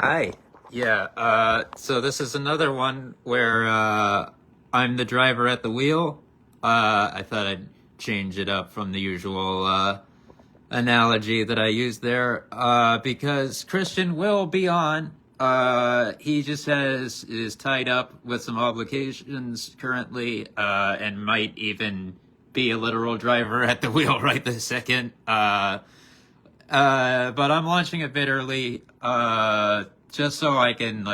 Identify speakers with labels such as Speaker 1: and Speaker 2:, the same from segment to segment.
Speaker 1: Hi. Yeah, so this is another one where I'm the driver at the wheel. I thought I'd change it up from the usual analogy that I used there because Christian will be on. He just is tied up with some obligations currently and might even be a literal driver at the wheel right this second. But I'm launching a bit early, just so I can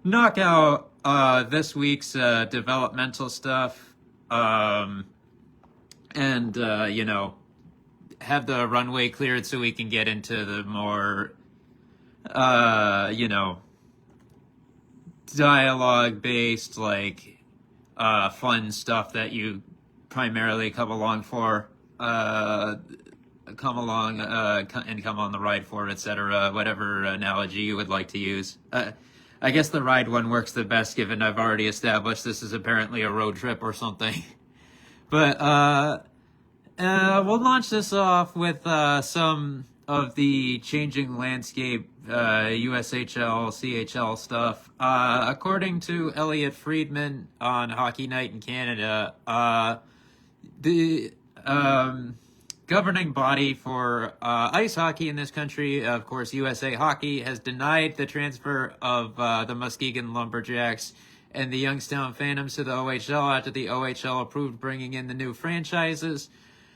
Speaker 1: knock out this week's developmental stuff, and have the runway cleared so we can get into the more dialogue based fun stuff that you primarily come along for. Come along and come on the ride for, etc. Whatever analogy you would like to use. I guess the ride one works the best, given I've already established this is apparently a road trip or something. But we'll launch this off with some of the changing landscape USHL, CHL stuff. According to Elliot Friedman on Hockey Night in Canada, the governing body for ice hockey in this country, of course, USA Hockey, has denied the transfer of the Muskegon Lumberjacks and the Youngstown Phantoms to the OHL after the OHL approved bringing in the new franchises.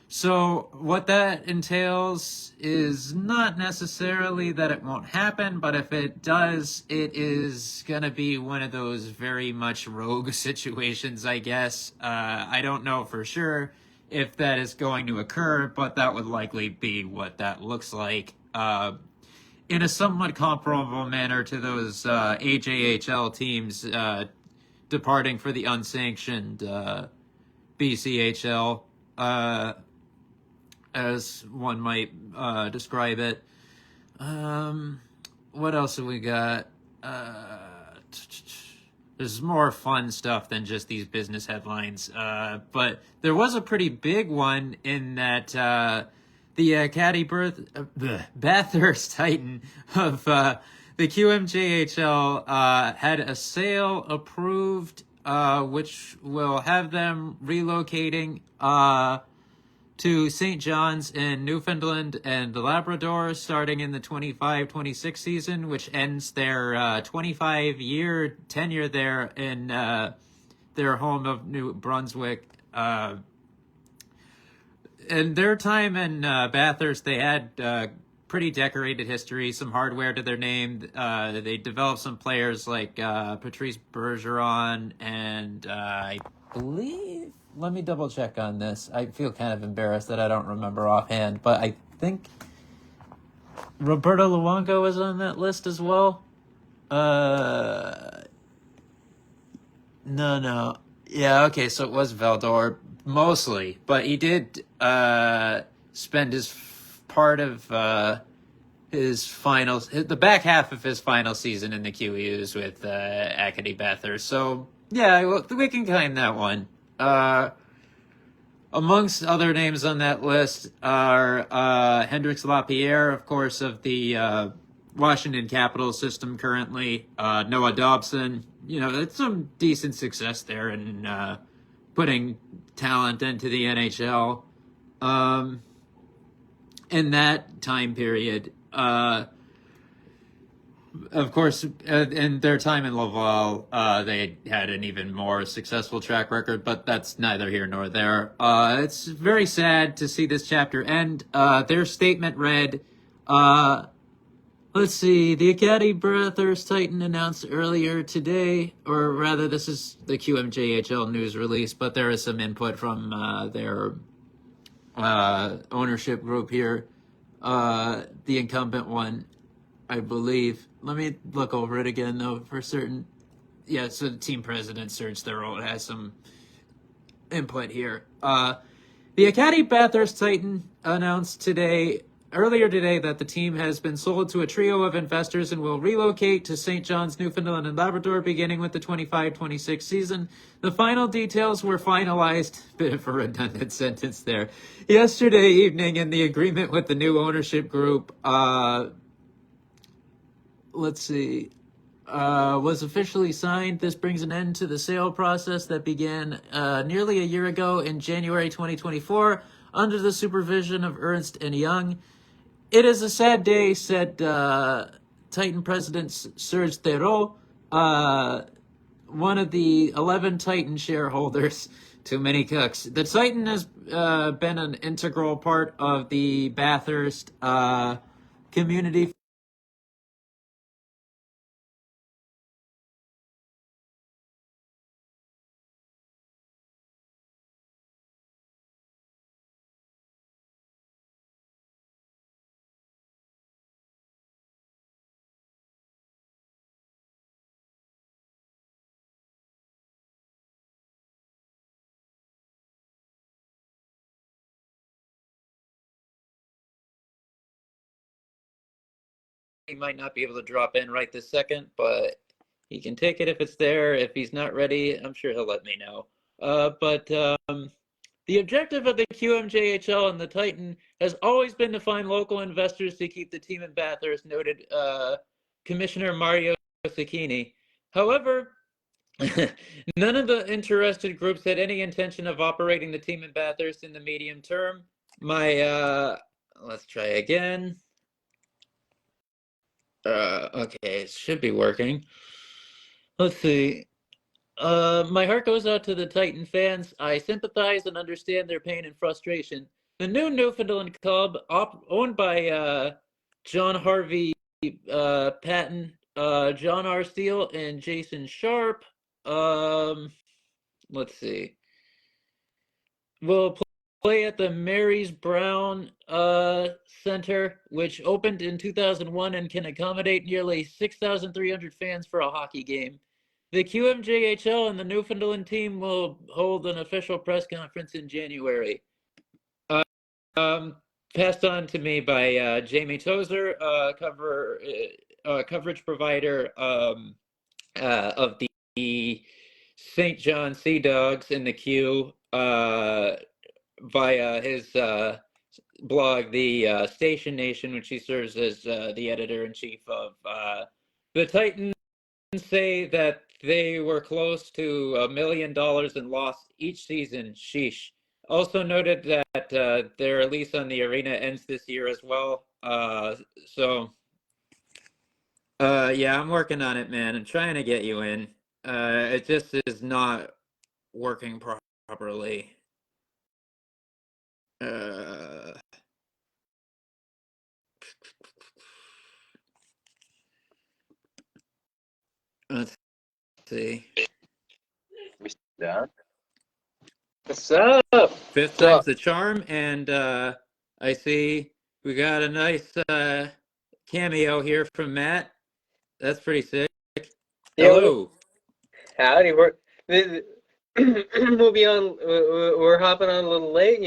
Speaker 1: So what that entails is not necessarily that it won't happen, but if it does, it is going to be one of those very much rogue situations, I guess. I don't know for sure if that is going to occur, but that would likely be what that looks like, in a somewhat comparable manner to those AJHL teams departing for the unsanctioned BCHL, as one might describe it. What else have we got? There's more fun stuff than just these business headlines. But there was a pretty big one in that the Bathurst Titan of the QMJHL had a sale approved, which will have them relocating to St. John's in Newfoundland and Labrador starting in the 25-26 season, which ends their 25-year tenure there in their home of New Brunswick. And their time in Bathurst, they had pretty decorated history, some hardware to their name. They developed some players like Patrice Bergeron and I believe... Let me double check on this. I feel kind of embarrassed that I don't remember offhand, but I think Roberto Luongo was on that list as well. No. Yeah, okay, so it was Valdor, mostly, but he did spend part of the back half of his final season in the QEUs with Acadie Bathurst. So, yeah, we can claim that one. Amongst other names on that list are Hendrix Lapierre, of course, of the Washington Capitals system currently, Noah Dobson. It's some decent success there in putting talent into the NHL in that time period. Of course, in their time in Laval, they had an even more successful track record, but that's neither here nor there. It's very sad to see this chapter end. Their statement read, let's see, the Acadie Bathurst Titan announced earlier today, or rather this is the QMJHL news release, but there is some input from their ownership group here, the incumbent one, I believe. Let me look over it again, though, for certain. Yeah, so the team president, Serge Thoreau, has some input here. The Acadie Bathurst Titan announced earlier today that the team has been sold to a trio of investors and will relocate to St. John's, Newfoundland and Labrador, beginning with the 25-26 season. The final details were finalized, bit of a redundant sentence there, yesterday evening in the agreement with the new ownership group. let's see. Was officially signed. This brings an end to the sale process that began nearly a year ago in January 2024 under the supervision of Ernst & Young. It is a sad day, said Titan President Serge Theroux, one of the 11 Titan shareholders. Too many cooks. The Titan has been an integral part of the Bathurst community. He might not be able to drop in right this second, but he can take it if it's there. If he's not ready, I'm sure he'll let me know. But the objective of the QMJHL and the Titan has always been to find local investors to keep the team in Bathurst, noted Commissioner Mario Cicchini. However, none of the interested groups had any intention of operating the team in Bathurst in the medium term. Let's try again. Okay, it should be working. Let's see. My heart goes out to the Titan fans. I sympathize and understand their pain and frustration. The new Newfoundland club, owned by John Harvey Patton, John R. Steele, and Jason Sharp. Let's see. Will play at the Marys Brown Center, which opened in 2001 and can accommodate nearly 6,300 fans for a hockey game. The QMJHL and the Newfoundland team will hold an official press conference in January. Passed on to me by Jamie Tozer, coverage provider of the St. John Sea Dogs in the Q, via his blog, the Station Nation, which he serves as the editor-in-chief of. The Titans say that they were close to $1 million in loss each season. Sheesh. Also noted that their lease on the arena ends this year as well. Yeah, I'm working on it, man. I'm trying to get you in. It just is not working properly. Let's see.
Speaker 2: Yeah. What's up?
Speaker 1: Fifth time's the charm, and I see we got a nice cameo here from Matt. That's pretty sick. Hello.
Speaker 2: Howdy. We'll be on. We're hopping on a little late,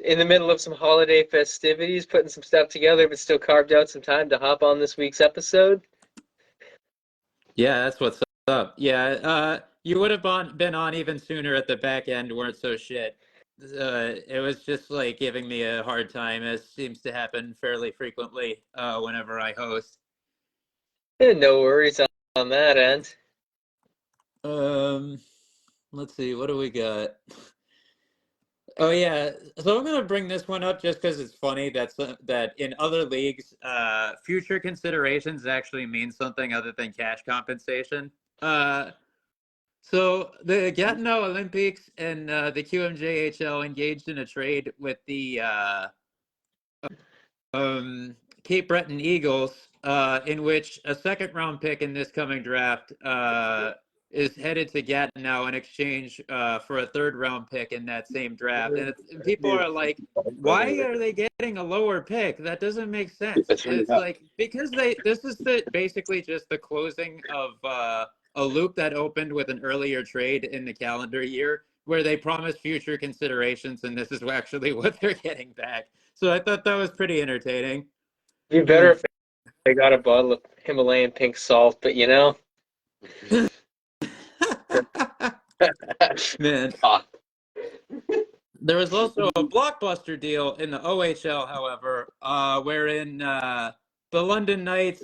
Speaker 2: in the middle of some holiday festivities, putting some stuff together, but still carved out some time to hop on this week's episode.
Speaker 1: Yeah, that's what's up. Yeah, you would have been on even sooner at the back end, weren't so shit. It was just like giving me a hard time, as seems to happen fairly frequently whenever I host.
Speaker 2: No worries on that end.
Speaker 1: Let's see, what do we got? Oh yeah, so I'm gonna bring this one up just because it's funny that in other leagues, future considerations actually mean something other than cash compensation. So the Gatineau Olympics and the QMJHL engaged in a trade with the Cape Breton Eagles, in which a second-round pick in this coming draft is headed to Gatineau in exchange for a third-round pick in that same draft. And people are like, why are they getting a lower pick? That doesn't make sense. It's like, because this is basically just the closing of a loop that opened with an earlier trade in the calendar year where they promised future considerations, and this is actually what they're getting back. So I thought that was pretty entertaining.
Speaker 2: Be better if they got a bottle of Himalayan pink salt, but
Speaker 1: Man. There was also a blockbuster deal in the OHL, however, wherein the London Knights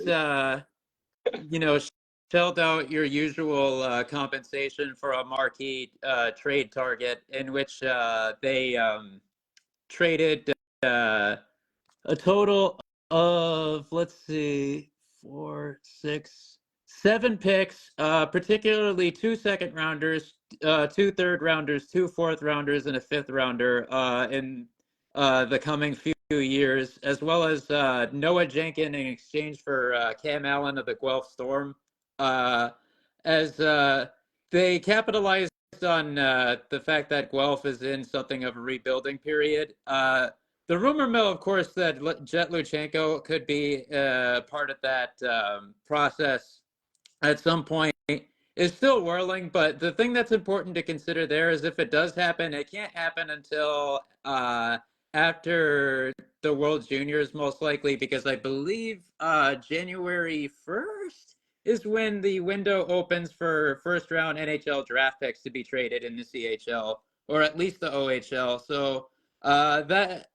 Speaker 1: shelled out your usual compensation for a marquee trade target in which they traded a total of, let's see, 4, 6, 7 picks, particularly 2 second rounders, 2 third rounders, 2 fourth rounders, and a 5th rounder in the coming few years, as well as Noah Jenkins in exchange for Cam Allen of the Guelph Storm. As they capitalized on the fact that Guelph is in something of a rebuilding period. The rumor mill, of course, that Jet Luchenko could be part of that process at some point is still whirling. But the thing that's important to consider there is if it does happen, it can't happen until after the World Juniors, most likely, because I believe January 1st is when the window opens for first round NHL draft picks to be traded in the CHL, or at least the OHL. So that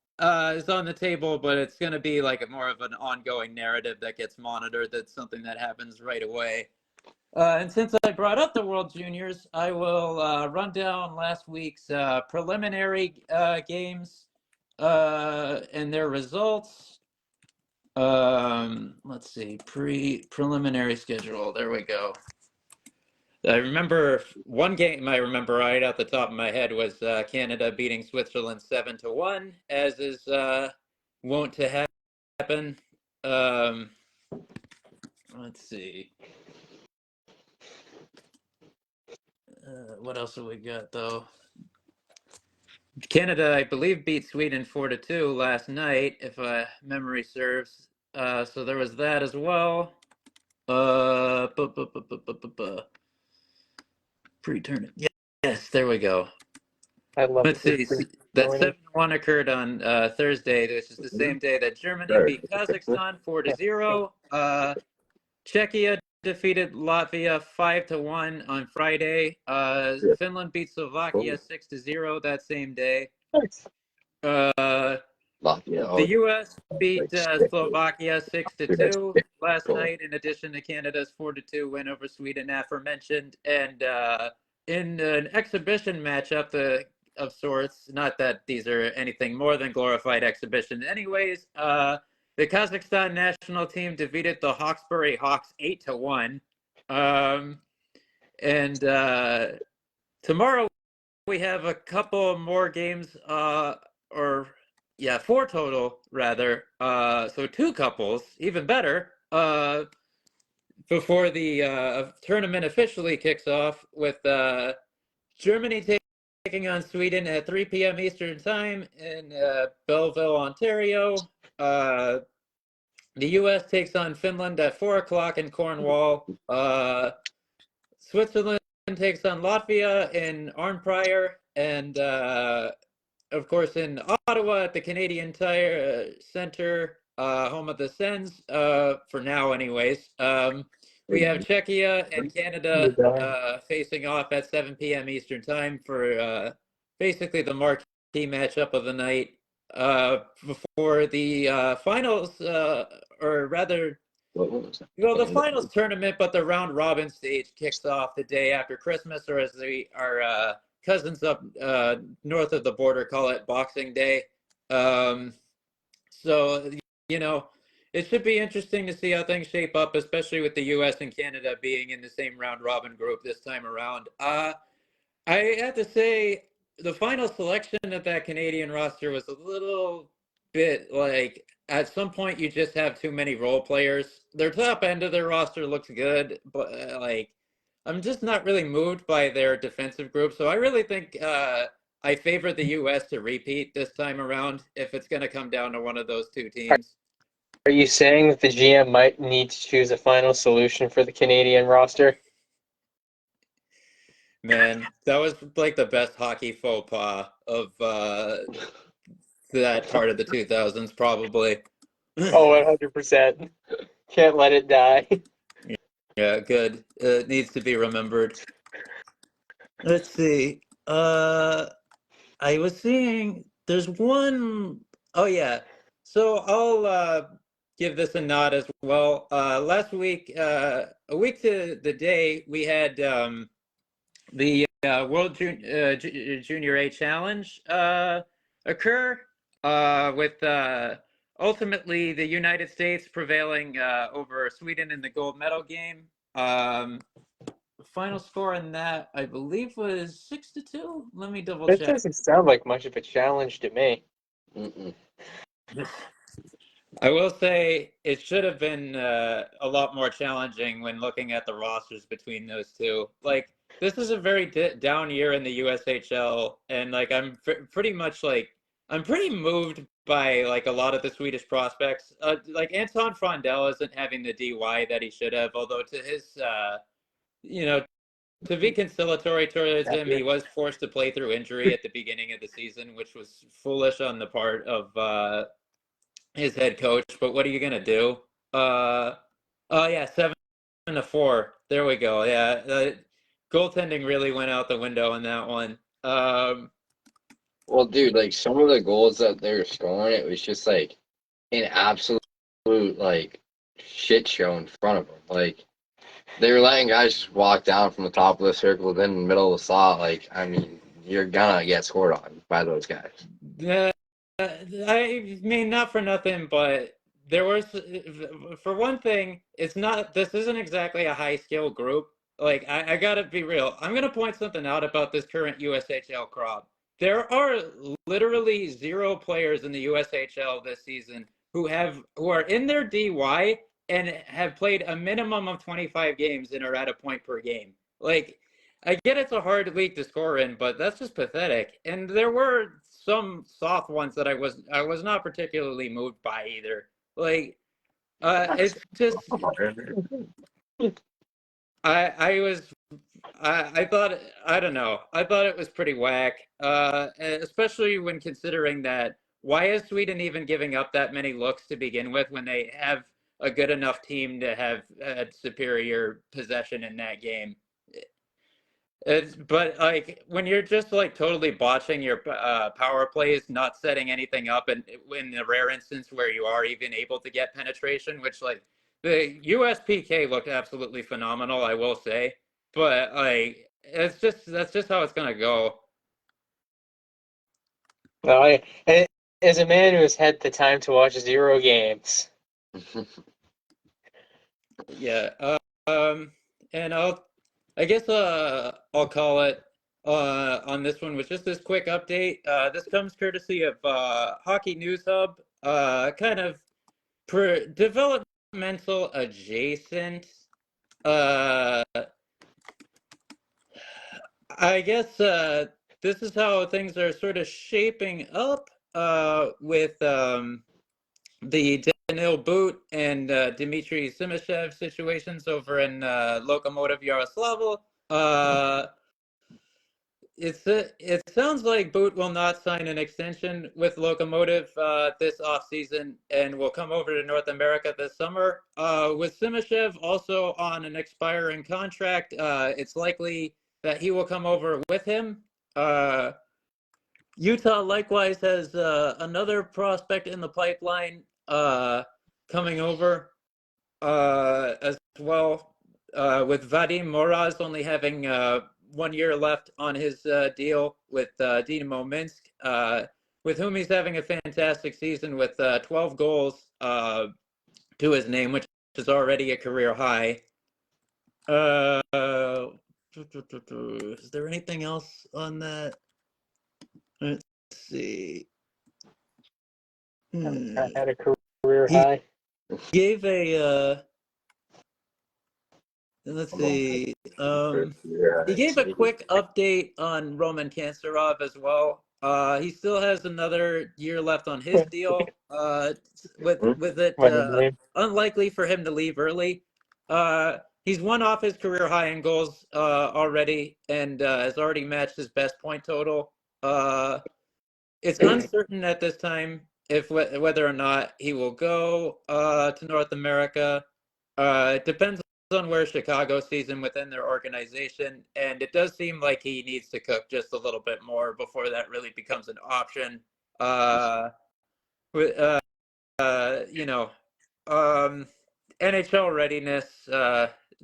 Speaker 1: is on the table, but it's going to be like more of an ongoing narrative that gets monitored. That's something that happens right away. And since I brought up the World Juniors, I will run down last week's preliminary games and their results. Let's see, preliminary schedule. There we go. I remember one game I remember right off the top of my head was Canada beating Switzerland 7-1, as is wont to happen. Let's see. What else have we got, though? Canada, I believe, beat Sweden 4-2 last night, if memory serves. So there was that as well. Pre-tournament. Yes, there we go.
Speaker 2: I love
Speaker 1: Let's see. That 7-1 occurred on Thursday, which is the same day that Germany beat Kazakhstan 4-0. Czechia defeated Latvia 5-1 on Friday. Finland beat Slovakia 6-0 that same day. The U.S. beat Slovakia 6-2 last night, in addition to Canada's 4-2 win over Sweden, aforementioned. And in an exhibition matchup of sorts, not that these are anything more than glorified exhibition anyways, the Kazakhstan national team defeated the Hawkesbury Hawks 8-1. And tomorrow we have a couple more games, 4 total, rather. So 2 couples, even better, before the tournament officially kicks off, with Germany taking on Sweden at 3 p.m. Eastern Time in Belleville, Ontario. The U.S. takes on Finland at 4 o'clock in Cornwall. Switzerland takes on Latvia in Arnprior. And, of course, in Ottawa at the Canadian Tire Center, home of the Sens, for now anyways. We have Czechia and Canada facing off at 7 p.m. Eastern Time for basically the marquee matchup of the night. Before the finals, or rather, the finals tournament, but the round robin stage kicks off the day after Christmas, or as our cousins up north of the border call it, Boxing Day. So, it should be interesting to see how things shape up, especially with the U.S. and Canada being in the same round robin group this time around. I have to say, the final selection of that Canadian roster was a little bit like, at some point you just have too many role players. Their top end of their roster looks good, but I'm just not really moved by their defensive group. So I really think I favor the U.S. to repeat this time around if it's going to come down to one of those 2 teams.
Speaker 2: Are you saying that the GM might need to choose a final solution for the Canadian roster?
Speaker 1: Man, that was like the best hockey faux pas of that part of the 2000s, probably.
Speaker 2: Oh, 100%. Can't let it die.
Speaker 1: Yeah, good. It needs to be remembered. Let's see. I was seeing there's one. Oh yeah. So I'll give this a nod as well. Last week, a week to the day, we had the World Junior A Challenge occur with ultimately the United States prevailing over Sweden in the gold medal game. Final score in that, I believe, was 6-2. Let me double
Speaker 2: That
Speaker 1: check.
Speaker 2: doesn't sound like much of a challenge to me.
Speaker 3: Mm-mm.
Speaker 1: I will say it should have been a lot more challenging when looking at the rosters between those two. Like, this is a very down year in the USHL, and like pretty much like I'm pretty moved by like a lot of the Swedish prospects. Like Anton Frondell isn't having the DY that he should have, although to his you know, to be conciliatory towards him, he was forced to play through injury at the beginning of the season, which was foolish on the part of his head coach. But what are you gonna do? Oh yeah, 7-4. There we go. Yeah, goaltending really went out the window in that one.
Speaker 3: Well, dude, like some of the goals that they were scoring, it was just like an absolute like shit show in front of them. Like they were letting guys just walk down from the top of the circle, then in the middle of the slot. Like, I mean, you're gonna get scored on by those guys.
Speaker 1: I mean, not for nothing, but there was, for one thing, it's not, this isn't exactly a high skill group. Like, I gotta be real. I'm gonna point something out about this current USHL crop. There are literally 0 players in the USHL this season who are in their DY and have played a minimum of 25 games and are at a point per game. Like, I get it's a hard league to score in, but that's just pathetic. And there were some soft ones that I was not particularly moved by either. Like, it's just I was I thought, I don't know, I thought it was pretty whack. Especially when considering that why is Sweden even giving up that many looks to begin with when they have a good enough team to have superior possession in that game? But like when you're just like totally botching your power plays, not setting anything up, and in the rare instance where you are even able to get penetration, which like the USPK looked absolutely phenomenal, I will say, but like that's just how it's gonna go.
Speaker 2: No, as a man who has had the time to watch 0 games,
Speaker 1: Yeah. And I guess I'll call it on this one with just this quick update. This comes courtesy of Hockey News Hub. Kind of developmental adjacent. Uh, I guess this is how things are sort of shaping up with the Daniil Boot and Dmitry Simashev situations over in Lokomotiv Yaroslavl. It sounds like Boot will not sign an extension with Lokomotiv this offseason and will come over to North America this summer. With Simashev also on an expiring contract, it's likely that he will come over with him. Utah likewise has another prospect in the pipeline coming over as well, with Vadim Moraz only having 1 year left on his deal with Dynamo Minsk, with whom he's having a fantastic season with 12 goals to his name, which is already a career high. Is there anything else on that? Let's see.
Speaker 2: I had a career
Speaker 1: He
Speaker 2: high.
Speaker 1: gave a let's see. He gave a quick update on Roman Kanserov as well. He still has another year left on his deal. With it unlikely for him to leave early. He's one off his career high in goals already, and has already matched his best point total. It's uncertain at this time if whether or not he will go to North America. It depends on where Chicago sees him within their organization, and it does seem like he needs to cook just a little bit more before that really becomes an option. You know, NHL readiness,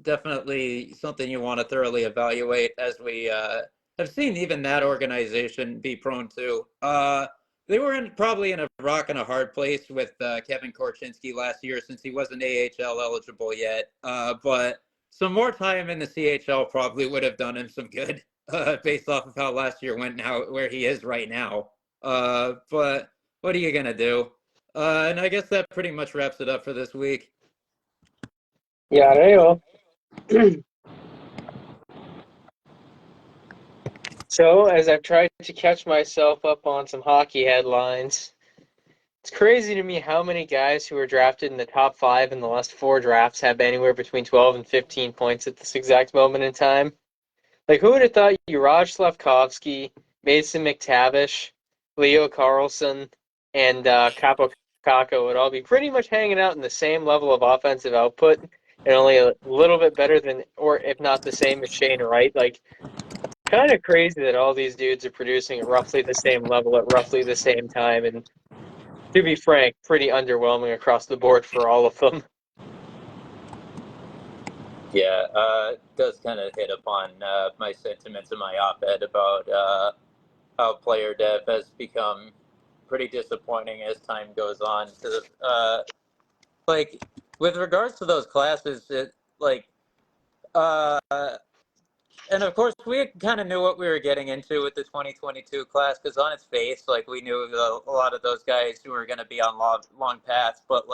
Speaker 1: definitely something you want to thoroughly evaluate, as we have seen even that organization be prone to. They were probably in a rock and a hard place with Kevin Korchinski last year, since he wasn't AHL eligible yet. But some more time in the CHL probably would have done him some good, based off of how last year went and where he is right now. But what are you going to do? And I guess that pretty much wraps it up for this week.
Speaker 2: Yeah, there you go. So, as I've tried to catch myself up on some hockey headlines, it's crazy to me how many guys who were drafted in the top 5 in the last 4 drafts have anywhere between 12 and 15 points at this exact moment in time. Like, who would have thought Juraj Slavkovsky, Mason McTavish, Leo Carlson, and Capo Caco would all be pretty much hanging out in the same level of offensive output and only a little bit better than, or if not the same as Shane Wright. Like, kind of crazy that all these dudes are producing at roughly the same level at roughly the same time. And to be frank, pretty underwhelming across the board for all of them.
Speaker 1: Yeah, it does kind of hit upon my sentiments in my op-ed about how player depth has become pretty disappointing as time goes on. Like, with regards to those classes, uh, and of course, we kind of knew what we were getting into with the 2022 class, because on its face, like, we knew a lot of those guys who were going to be on long paths. But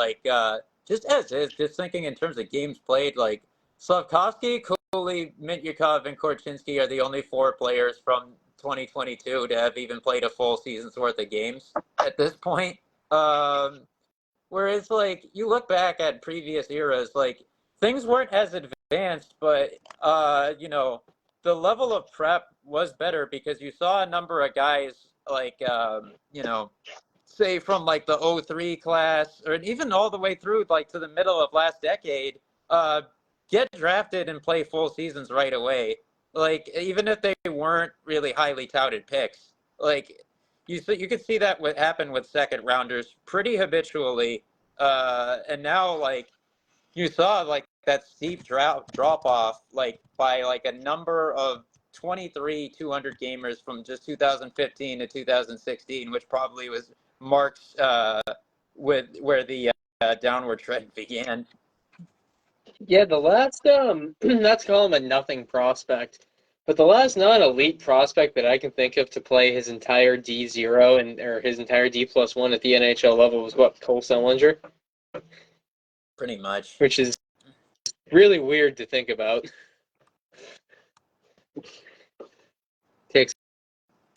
Speaker 1: just as is, just thinking in terms of games played, like Slavkovsky, Cooley, Mityukov, and Korchinski are the only 4 players from 2022 to have even played a full season's worth of games at this point. Whereas, like, you look back at previous eras, like, things weren't as advanced, but the level of prep was better, because you saw a number of guys like say from like the '03 class, or even all the way through like to the middle of last decade, get drafted and play full seasons right away. Like, even if they weren't really highly touted picks, like you could see that what happened with second rounders pretty habitually. And now, like, you saw like that steep drop off, like by like a number of 23 200 gamers from just 2015 to 2016, which probably was marked with where the downward trend began.
Speaker 2: Yeah, the last, not to call him a nothing prospect, but the last non-elite prospect that I can think of to play his entire D0 or his entire D+1 at the NHL level was what, Cole Sellinger?
Speaker 1: Pretty much.
Speaker 2: Which is really weird to think about. Takes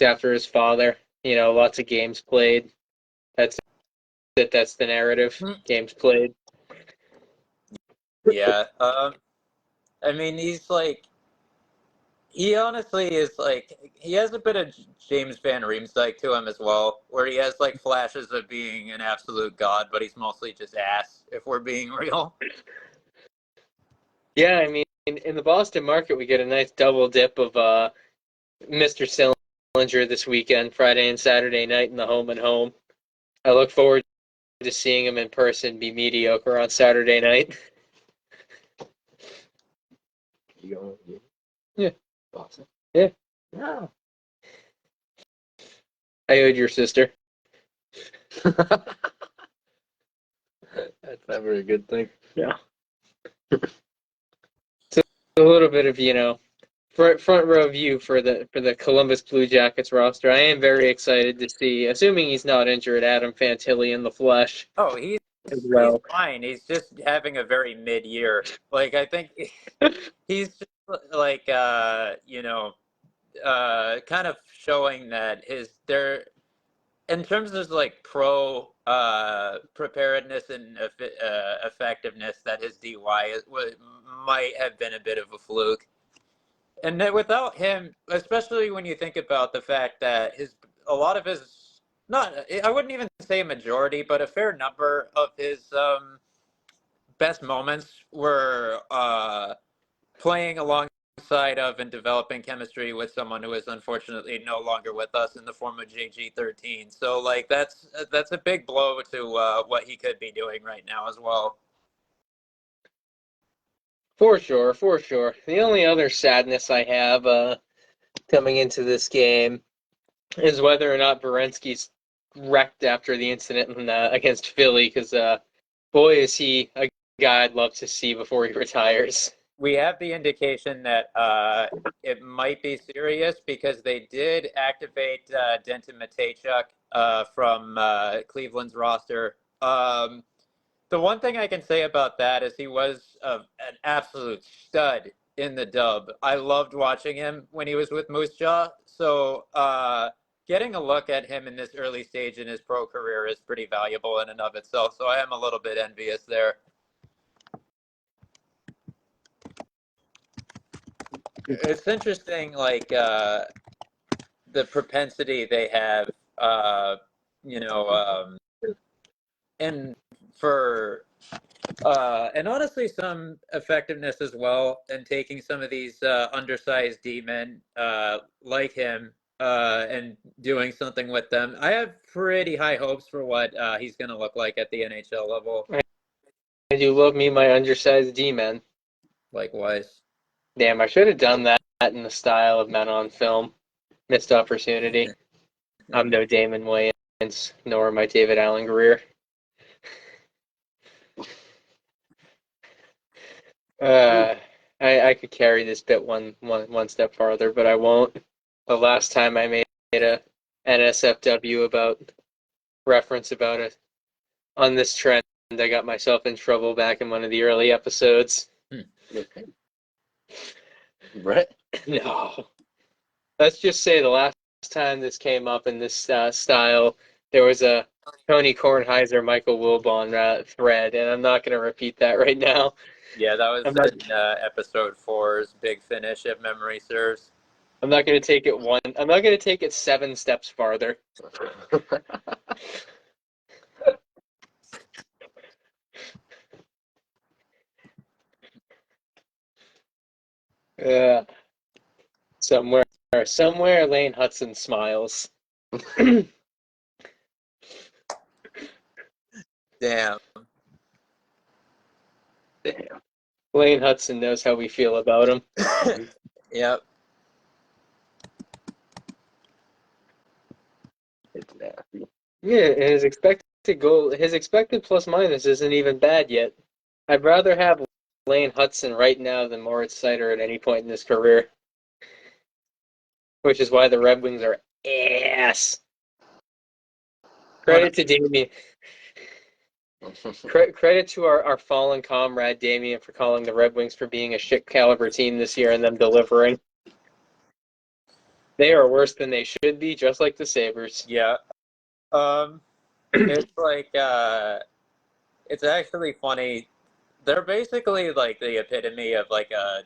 Speaker 2: after his father, lots of games played. That's it. That's the narrative. Games played.
Speaker 1: Yeah. I mean, he honestly is like, he has a bit of James Van Riemsdyk to him as well, where he has like flashes of being an absolute god, but he's mostly just ass, if we're being real.
Speaker 2: Yeah, I mean, in the Boston market, we get a nice double dip of Mr. Sillinger this weekend, Friday and Saturday night in the home and home. I look forward to seeing him in person be mediocre on Saturday night.
Speaker 3: You going?
Speaker 2: Yeah.
Speaker 3: Boston.
Speaker 2: Yeah.
Speaker 3: No.
Speaker 2: I owed your sister.
Speaker 3: That's never a good thing.
Speaker 2: Yeah. So a little bit of, front row view for the Columbus Blue Jackets roster. I am very excited to see, assuming he's not injured, Adam Fantilli in the flesh.
Speaker 1: Oh, he's fine. He's just having a very mid-year. Like, I think he's just like kind of showing that in terms of like preparedness and effectiveness, that his DY might have been a bit of a fluke. And that without him, especially when you think about the fact that a lot of his, not, I wouldn't even say a majority, but a fair number of his best moments were playing alongside of and developing chemistry with someone who is unfortunately no longer with us in the form of JG13. So like that's a big blow to what he could be doing right now as well.
Speaker 2: For sure, for sure. The only other sadness I have coming into this game is whether or not Berensky's wrecked after the incident against Philly, because boy, is he a guy I'd love to see before he retires.
Speaker 1: We have the indication that it might be serious because they did activate Denton Matejchuk from Cleveland's roster. The one thing I can say about that is he was an absolute stud in the dub. I loved watching him when he was with Moose Jaw. So getting a look at him in this early stage in his pro career is pretty valuable in and of itself. So I am a little bit envious there. It's interesting, like the propensity they have, and for and honestly some effectiveness as well in taking some of these undersized D-men like him and doing something with them. I have pretty high hopes for what he's going to look like at the NHL level.
Speaker 2: I do love me my undersized D-men.
Speaker 1: Likewise.
Speaker 2: Damn, I should have done that in the style of Men on Film. Missed opportunity. I'm no Damon Wayans, nor am I David Allen Greer. I could carry this bit one step farther, but I won't. The last time I made a NSFW reference about it on this trend, I got myself in trouble back in one of the early episodes.
Speaker 3: Brett?
Speaker 2: No. Let's just say the last time this came up in this style, there was a Tony Kornheiser, Michael Wilbon thread, and I'm not going to repeat that right now.
Speaker 1: Yeah, that was in episode 4's Big Finish, if memory serves.
Speaker 2: I'm not going to take it I'm not going to take it 7 steps farther. Yeah. Somewhere Lane Hudson smiles.
Speaker 1: Damn.
Speaker 2: Lane Hudson knows how we feel about him.
Speaker 1: Yep.
Speaker 3: It's nasty.
Speaker 2: Yeah, and his expected plus minus isn't even bad yet. I'd rather have Lane Hudson right now than Moritz Seider at any point in his career. Which is why the Red Wings are ass. Credit to Damien. Credit to our fallen comrade Damien for calling the Red Wings for being a shit caliber team this year and them delivering. They are worse than they should be, just like the Sabres.
Speaker 1: Yeah. It's like it's actually funny. They're basically like the epitome of like a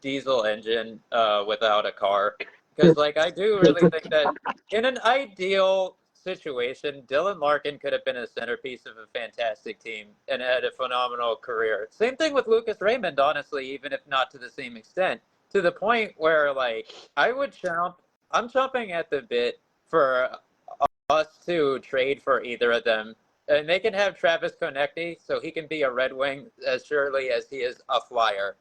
Speaker 1: diesel engine without a car. Because like I do really think that in an ideal situation, Dylan Larkin could have been a centerpiece of a fantastic team and had a phenomenal career. Same thing with Lucas Raymond, honestly, even if not to the same extent. To the point where like I'm chomping at the bit for us to trade for either of them. And they can have Travis Konecny, so he can be a Red Wing as surely as he is a Flyer.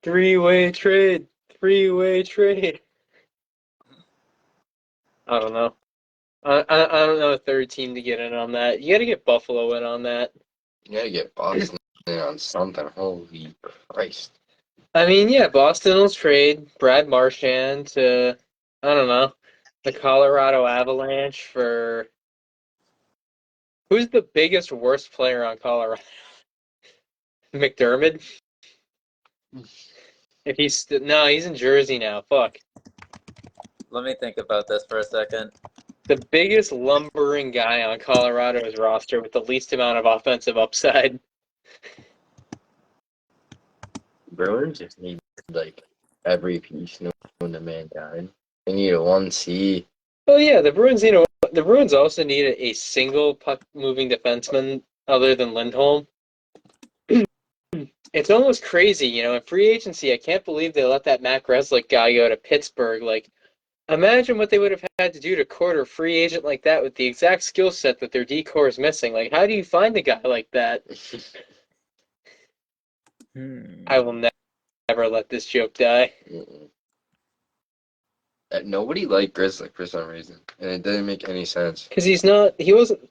Speaker 2: Three-way trade. I don't know. I don't know a third team to get in on that. You got to get Buffalo in on that.
Speaker 3: You gotta get Boston in on something. Holy Christ.
Speaker 2: I mean, yeah, Boston will trade Brad Marchand to, I don't know, the Colorado Avalanche for... Who's the biggest, worst player on Colorado? McDermott? If he's he's in Jersey now. Fuck.
Speaker 1: Let me think about this for a second.
Speaker 2: The biggest lumbering guy on Colorado's roster with the least amount of offensive upside.
Speaker 3: Bruins just need like every piece known to mankind. They need a 1C.
Speaker 2: Oh yeah, the Bruins also need a single puck moving defenseman other than Lindholm. It's almost crazy, in free agency. I can't believe they let that Matt Grzelcyk guy go to Pittsburgh. Like, Imagine what they would have had to do to court a free agent like that with the exact skill set that their D-core is missing. Like, how do you find a guy like that? I will never let this joke die.
Speaker 3: Nobody liked Grizzly for some reason, and it didn't make any sense.
Speaker 2: Because he wasn't.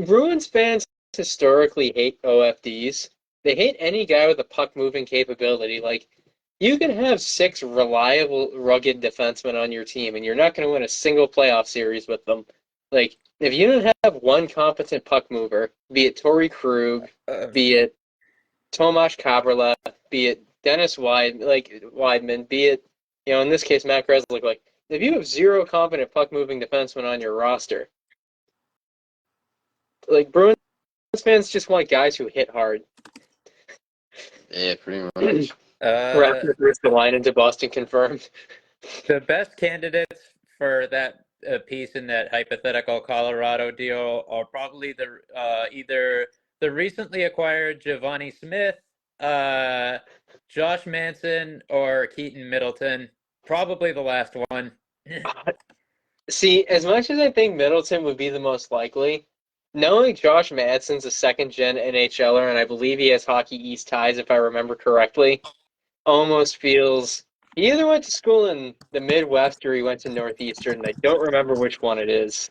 Speaker 2: Bruins fans historically hate OFDs. They hate any guy with a puck moving capability. Like, you can have 6 reliable, rugged defensemen on your team, and you're not going to win a single playoff series with them. Like, if you don't have one competent puck mover, be it Torrey Krug, be it Tomasz Kaberle, be it Dennis Wideman, be it, in this case, Matt Grzelcyk, like, if you have 0 competent puck moving defensemen on your roster, like, Bruins fans just want guys who hit hard.
Speaker 3: Yeah, pretty much.
Speaker 2: Raptors the line into Boston confirmed.
Speaker 1: The best candidates for that piece in that hypothetical Colorado deal are probably either the recently acquired Giovanni Smith, Josh Manson, or Keaton Middleton. Probably the last one.
Speaker 2: See, as much as I think Middleton would be the most likely, knowing Josh Manson's a second-gen NHLer, and I believe he has Hockey East ties, if I remember correctly, almost feels he either went to school in the Midwest or he went to Northeastern, and I don't remember which one it is.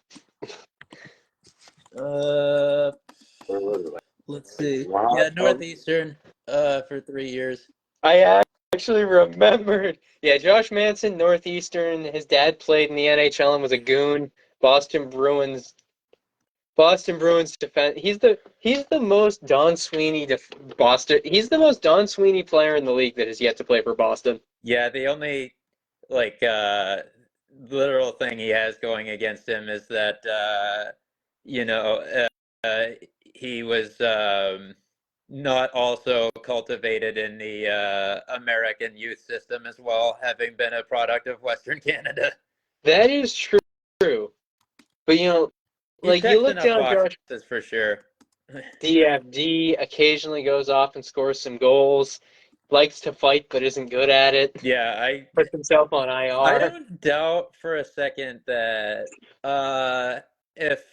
Speaker 1: Let's see. Yeah, Northeastern for 3 years.
Speaker 2: I actually remembered. Yeah, Josh Manson, Northeastern. His dad played in the NHL and was a goon. Boston Bruins defense. He's the most Don Sweeney Boston. He's the most Don Sweeney player in the league that has yet to play for Boston.
Speaker 1: Yeah, the only literal thing he has going against him is that he was not also cultivated in the American youth system as well, having been a product of Western Canada.
Speaker 2: That is true, but you look down Josh
Speaker 1: for sure.
Speaker 2: DFD occasionally goes off and scores some goals. Likes to fight but isn't good at it.
Speaker 1: Yeah,
Speaker 2: puts himself on IR.
Speaker 1: I don't doubt for a second that if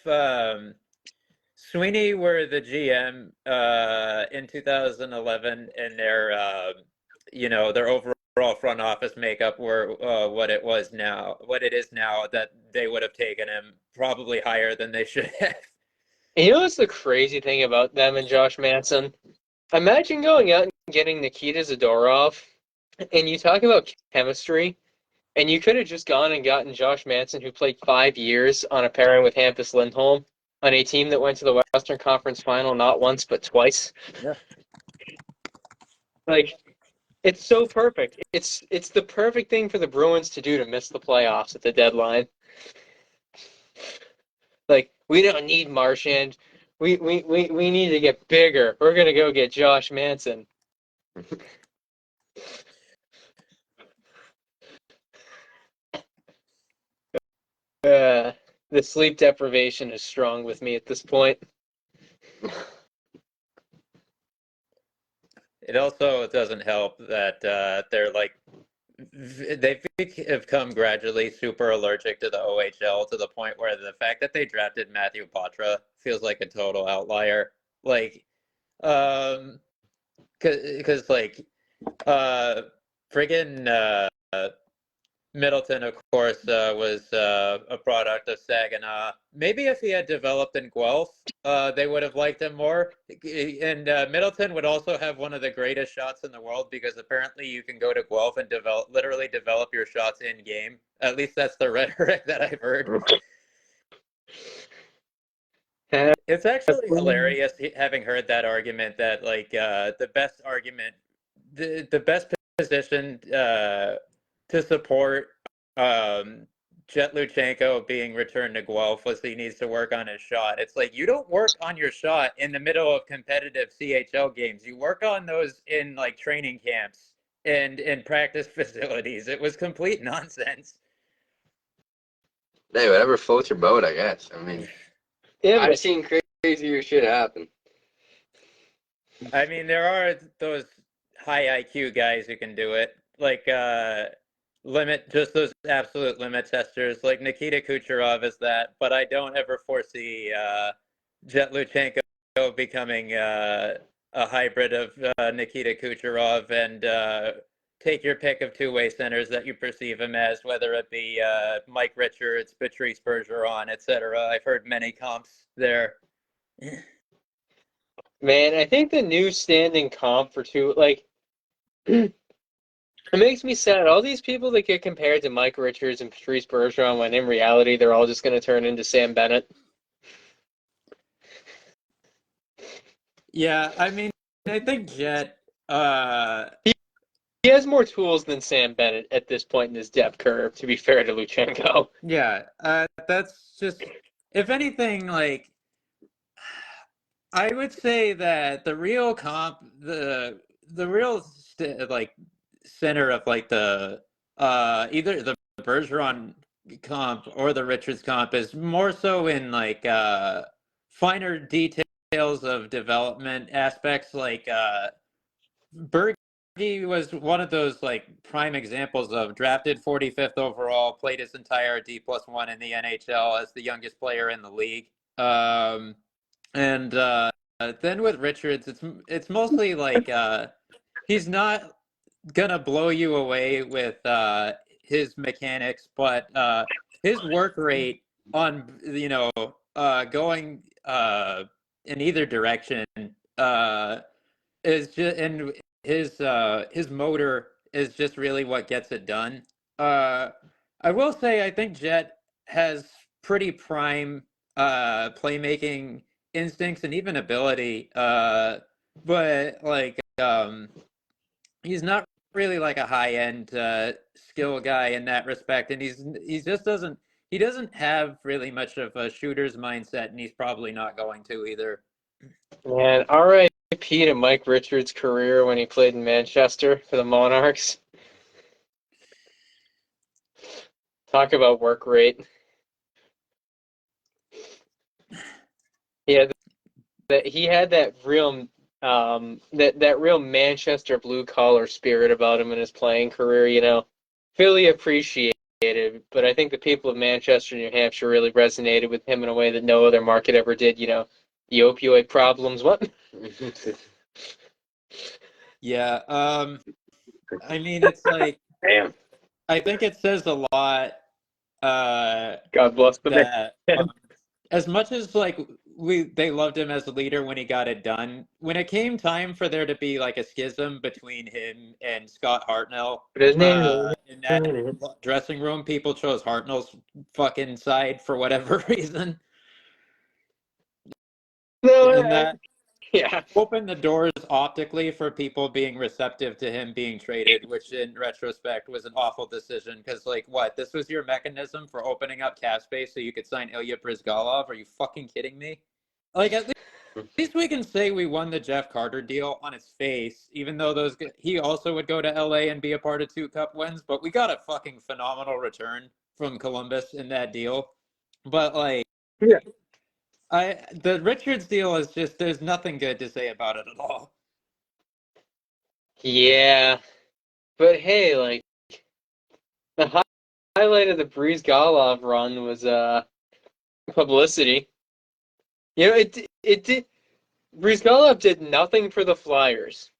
Speaker 1: Sweeney were the GM in 2011 and their overall front office makeup were what it is now, that they would have taken him probably higher than they should have.
Speaker 2: And what's the crazy thing about them and Josh Manson? Imagine going out and getting Nikita Zadorov, and you talk about chemistry, and you could have just gone and gotten Josh Manson, who played 5 years on a pairing with Hampus Lindholm on a team that went to the Western Conference Final not once but twice.
Speaker 1: Yeah.
Speaker 2: Like, it's so perfect. It's the perfect thing for the Bruins to do to miss the playoffs at the deadline. Like, we don't need Marchand. We need to get bigger. We're gonna go get Josh Manson. The sleep deprivation is strong with me at this point.
Speaker 1: It also doesn't help that they're they have come gradually super allergic to the OHL to the point where the fact that they drafted Matthew Patra feels like a total outlier. Friggin' Middleton, of course, was a product of Saginaw. Maybe if he had developed in Guelph, they would have liked him more. And Middleton would also have one of the greatest shots in the world because apparently you can go to Guelph and literally develop your shots in game. At least that's the rhetoric that I've heard. It's actually hilarious having heard that argument that the best position to support Jet Luchenko being returned to Guelph was he needs to work on his shot. It's like, you don't work on your shot in the middle of competitive CHL games. You work on those in training camps and in practice facilities. It was complete nonsense.
Speaker 3: Hey, whatever floats your boat, I guess. I mean, yeah, I've seen crazier shit happen.
Speaker 1: I mean, there are those high IQ guys who can do it. just those absolute limit testers. Like Nikita Kucherov is that, but I don't ever foresee Jet Luchenko becoming a hybrid of Nikita Kucherov and take your pick of two-way centers that you perceive him as, whether it be Mike Richards, Patrice Bergeron, etc. I've heard many comps there.
Speaker 2: Man, I think the new standing comp for two, like, it makes me sad. All these people that get compared to Mike Richards and Patrice Bergeron, when in reality they're all just going to turn into Sam Bennett.
Speaker 1: Yeah, I mean, I think Jet.
Speaker 2: He has more tools than Sam Bennett at this point in his depth curve, to be fair to Luchenko.
Speaker 1: Yeah, that's just, if anything, like, I would say that the real comp, the real like center of like the either the Bergeron comp or the Richards comp is more so in like finer details of development aspects. Like Bergie was one of those like prime examples of drafted 45th overall, played his entire D+1 in the NHL as the youngest player in the league. And then with Richards, it's mostly like he's not gonna blow you away with his mechanics, but his work rate on going in either direction is just, and his motor is just really what gets it done. Uh, I will say I think Jet has pretty prime playmaking instincts and even ability, but like he's not really like a high end skill guy in that respect, and he just doesn't have really much of a shooter's mindset, and he's probably not going to either.
Speaker 2: Man, R.I.P. to Mike Richards' career when he played in Manchester for the Monarchs. Talk about work rate. Yeah, he had that real that real Manchester blue collar spirit about him in his playing career. You know, Philly appreciated, but I think the people of Manchester, New Hampshire, really resonated with him in a way that no other market ever did. You know, the opioid problems. What?
Speaker 1: Yeah, I mean, it's like,
Speaker 2: Damn.
Speaker 1: I think it says a lot
Speaker 2: God bless the
Speaker 1: that
Speaker 2: man.
Speaker 1: as much as like they loved him as a leader when he got it done, when it came time for there to be like a schism between him and Scott Hartnell
Speaker 2: But his name.
Speaker 1: in that dressing room, people chose Hartnell's fucking side for whatever reason, and
Speaker 2: No,
Speaker 1: that
Speaker 2: yeah.
Speaker 1: opened the doors optically for people being receptive to him being traded, which in retrospect was an awful decision because, like, what? This was your mechanism for opening up cap space so you could sign Ilya Bryzgalov? Are you fucking kidding me? Like, at least we can say we won the Jeff Carter deal on its face, even though he also would go to LA and be a part of 2 cup wins, but we got a fucking phenomenal return from Columbus in that deal. But, like,
Speaker 2: Yeah.
Speaker 1: the Richards deal is just, there's nothing good to say about it at all.
Speaker 2: Yeah. But hey, like the highlight of the Bryzgalov run was publicity. You know, it did. Bryzgalov did nothing for the Flyers,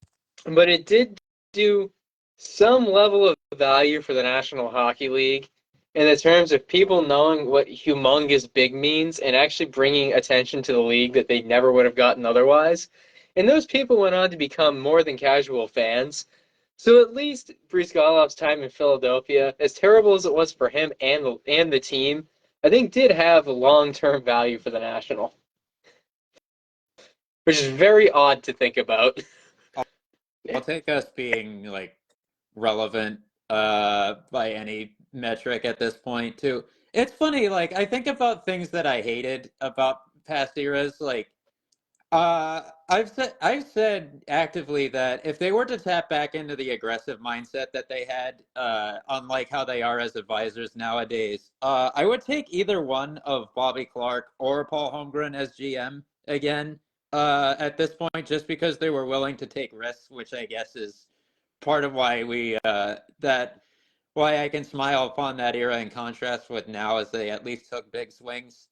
Speaker 2: but it did do some level of value for the National Hockey League in the terms of people knowing what humongous big means and actually bringing attention to the league that they never would have gotten otherwise. And those people went on to become more than casual fans. So at least Bryzgalov's time in Philadelphia, as terrible as it was for him and the team, I think did have a long-term value for the National, which is very odd to think about.
Speaker 1: I'll take us being like relevant by any metric at this point too. It's funny, like I think about things that I hated about past eras. Like I've said actively that if they were to tap back into the aggressive mindset that they had, unlike how they are as advisors nowadays, I would take either one of Bobby Clark or Paul Holmgren as GM again. At this point, just because they were willing to take risks, which I guess is part of why we that why I can smile upon that era in contrast with now is they at least took big swings.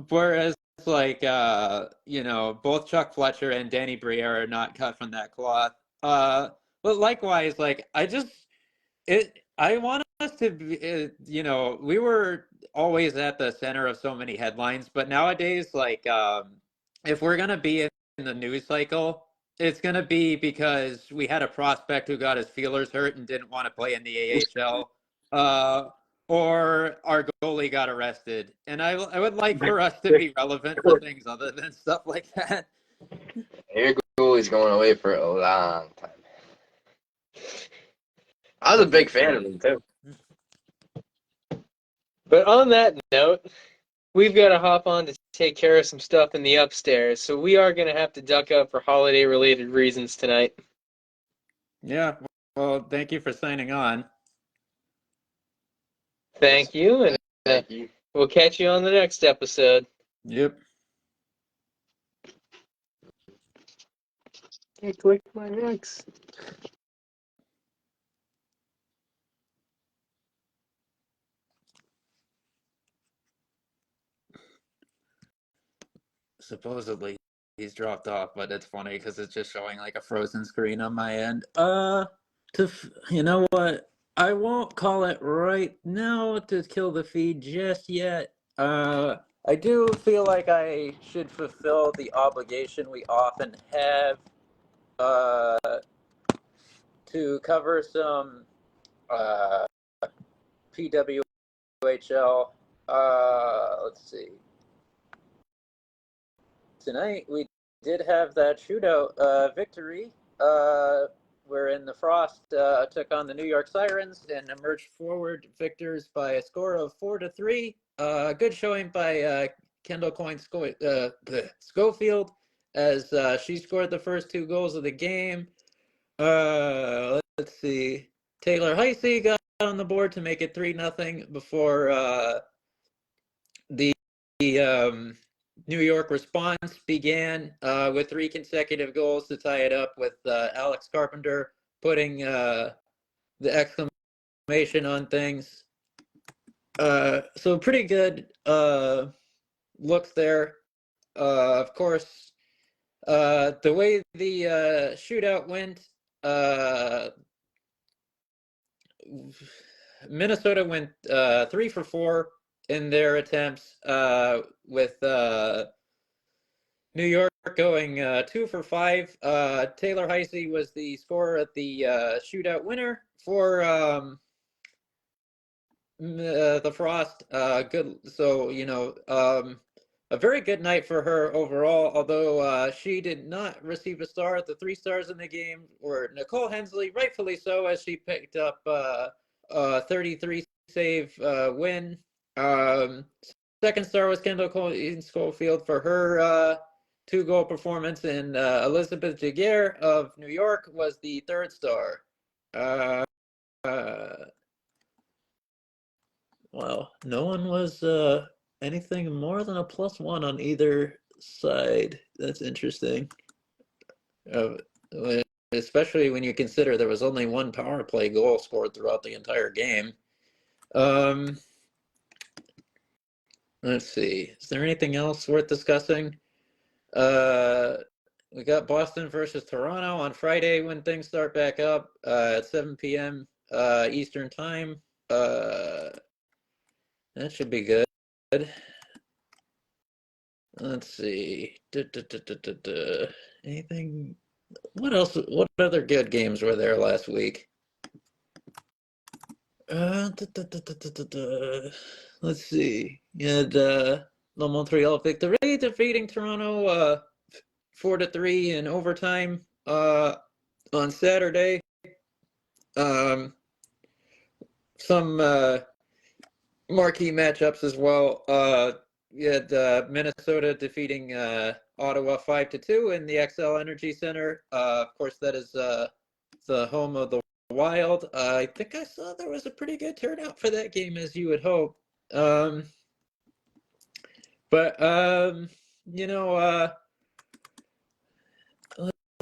Speaker 1: Whereas like both Chuck Fletcher and Danny Briere are not cut from that cloth. But likewise, like I want us to be, we were always at the center of so many headlines, but nowadays, like, if we're gonna be in the news cycle, it's gonna be because we had a prospect who got his feelers hurt and didn't want to play in the AHL, or our goalie got arrested. And I would like for us to be relevant for things other than stuff like that.
Speaker 3: Your goalie's going away for a long time. I was a big fan of him too.
Speaker 2: But on that note, we've got to hop on to take care of some stuff in the upstairs, so we are going to have to duck out for holiday-related reasons tonight.
Speaker 1: Yeah, well, thank you for signing on.
Speaker 2: Thank you, and
Speaker 3: Thank you.
Speaker 2: we'll catch you on the next episode.
Speaker 1: Yep.
Speaker 2: I clicked my X.
Speaker 1: Supposedly he's dropped off, but it's funny because it's just showing like a frozen screen on my end. You know what? I won't call it right now to kill the feed just yet. I do feel like I should fulfill the obligation we often have to cover some PWHL. Let's see. Tonight we did have that shootout victory wherein the Frost took on the New York Sirens and emerged forward victors by a score of 4-3. Good showing by Kendall Coyne Schofield as she scored the first 2 goals of the game. Let's see. Taylor Heisey got on the board to make it 3-0 before the New York response began with 3 consecutive goals to tie it up, with Alex Carpenter putting the exclamation on things. So pretty good looks there. Of course, the way the shootout went, Minnesota went 3 for 4 in their attempts, with New York going 2 for 5. Taylor Heisey was the scorer at the shootout winner for the Frost. Good, so a very good night for her overall. Although she did not receive a star, the 3 stars in the game were Nicole Hensley, rightfully so, as she picked up a 33 save win. Second star was Kendall Coyne Schofield for her 2-goal performance, and Elizabeth Jaguar of New York was the 3rd star. Well, no one was anything more than a +1 on either side. That's interesting. Especially when you consider there was only 1 power play goal scored throughout the entire game. Let's see. Is there anything else worth discussing? We got Boston versus Toronto on Friday when things start back up at 7 p.m. Eastern time. That should be good. Let's see. Anything? What else? What other good games were there last week? Let's see. You had the Montreal victory defeating Toronto 4-3 in overtime on Saturday. Some marquee matchups as well. You had Minnesota defeating Ottawa 5-2 in the XL Energy Center. Of course, that is the home of the Wild. I think I saw there was a pretty good turnout for that game, as you would hope. Let's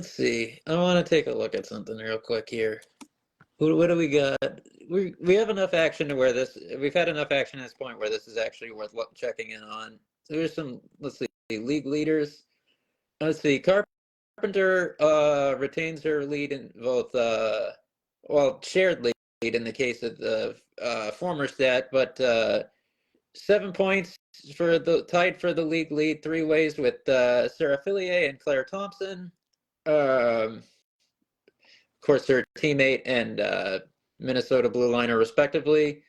Speaker 1: see. I want to take a look at something real quick here. What do we got? We have enough action to where we've had enough action at this point where this is actually worth checking in on. So here's some, let's see, league leaders. Let's see, Carpenter retains her lead in both well, shared lead in the case of the former stat, but 7 points for the tied for the league lead, three ways with Sarah Fillier and Claire Thompson. Of course, her teammate and Minnesota blue liner respectively.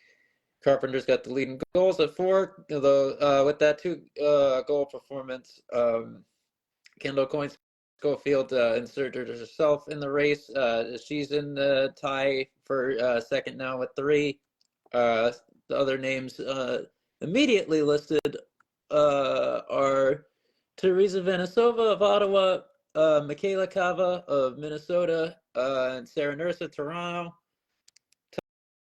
Speaker 1: Carpenter's got the lead in goals at 4, although with that 2 goal performance, Kendall Coyne Schofield inserted herself in the race. She's in the tie for second now with 3. The other names immediately listed are Teresa Venisova of Ottawa, Michaela Cava of Minnesota, and Sarah Nurse of Toronto.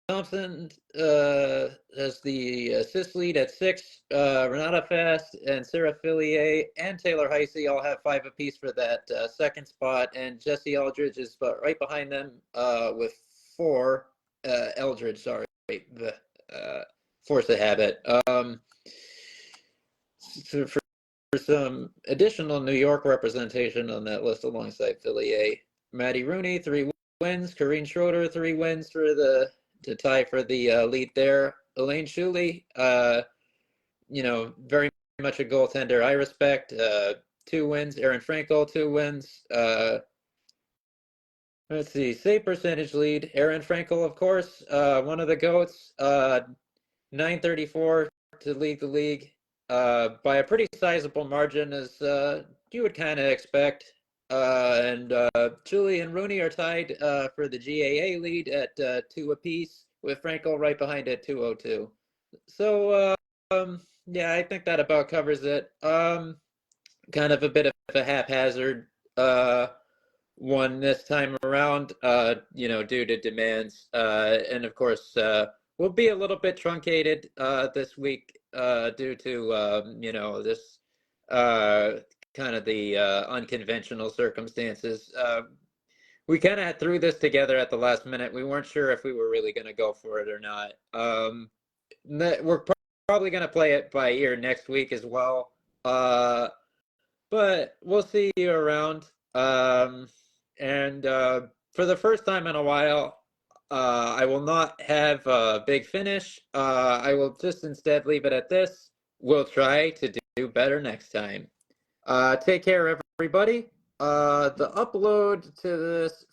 Speaker 1: Thompson as the assist lead at 6. Renata Fast and Sarah Fillier and Taylor Heisey all have 5 apiece for that second spot, and Jesse Eldridge is right behind them with 4. Eldridge, sorry, force of habit. For some additional New York representation on that list alongside Fillier, Maddie Rooney, 3 wins. Corrine Schroeder, 3 wins for to tie for the lead there. Elaine Shuley, very much a goaltender I respect. 2 wins. Erin Frankel, 2 wins. Let's see, save percentage lead. Erin Frankel, of course, one of the GOATs. 934 to lead the league by a pretty sizable margin, as you would kind of expect. And Julie and Rooney are tied for the GAA lead at 2 apiece, with Frankel right behind at 202. So, yeah, I think that about covers it. Kind of a bit of a haphazard one this time around, due to demands. And of course, we'll be a little bit truncated this week due to, this kind of the unconventional circumstances. We kind of threw this together at the last minute. We weren't sure if we were really going to go for it or not. We're probably going to play it by ear next week as well. But we'll see you around. And for the first time in a while, I will not have a big finish. I will just instead leave it at this. We'll try to do better next time. Take care, everybody. The upload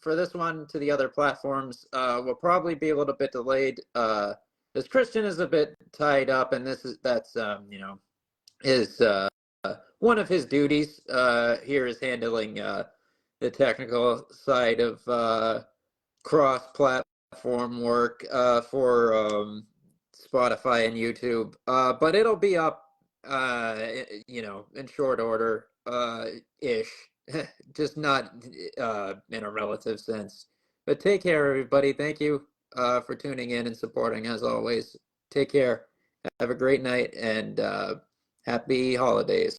Speaker 1: for this one to the other platforms will probably be a little bit delayed. As Christian is a bit tied up, and that's his one of his duties here is handling the technical side of cross-platform work for Spotify and YouTube. But it'll be up, in short order, ish. Just not in a relative sense. But take care, everybody. Thank you for tuning in and supporting, as always. Take care. Have a great night, and happy holidays.